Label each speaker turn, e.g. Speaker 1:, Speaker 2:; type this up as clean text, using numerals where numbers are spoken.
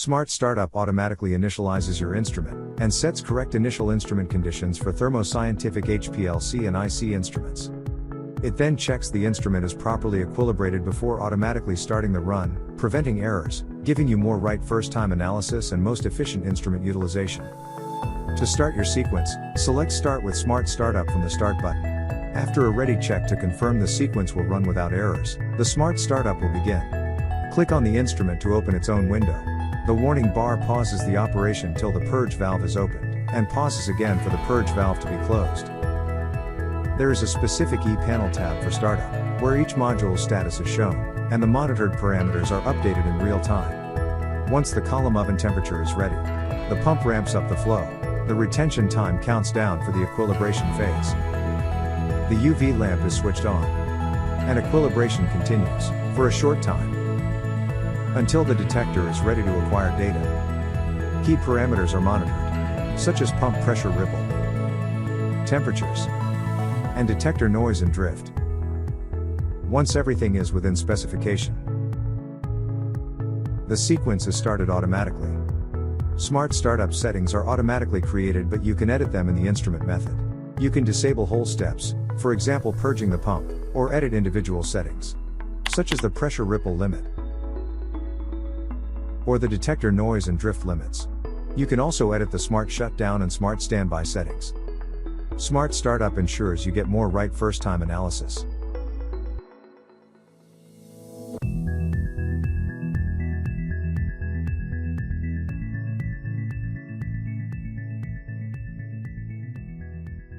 Speaker 1: Smart Startup automatically initializes your instrument, and sets correct initial instrument conditions for Thermo Scientific HPLC and IC instruments. It then checks the instrument is properly equilibrated before automatically starting the run, preventing errors, giving you more right first-time analysis and most efficient instrument utilization. To start your sequence, select Start with Smart Startup from the Start button. After a ready check to confirm the sequence will run without errors, the Smart Startup will begin. Click on the instrument to open its own window. The warning bar pauses the operation till the purge valve is opened, and pauses again for the purge valve to be closed. There is a specific ePanel tab for startup, where each module's status is shown, and the monitored parameters are updated in real time. Once the column oven temperature is ready, the pump ramps up the flow. The retention time counts down for the equilibration phase. The UV lamp is switched on, and equilibration continues, for a short time, until the detector is ready to acquire data. Key parameters are monitored, such as pump pressure ripple, temperatures, and detector noise and drift. Once everything is within specification, the sequence is started automatically. Smart Startup settings are automatically created, but you can edit them in the instrument method. You can disable whole steps, for example purging the pump, or edit individual settings, such as the pressure ripple limit, or the detector noise and drift limits. You can also edit the Smart Shutdown and Smart Standby settings. Smart Startup ensures you get more right first-time analysis.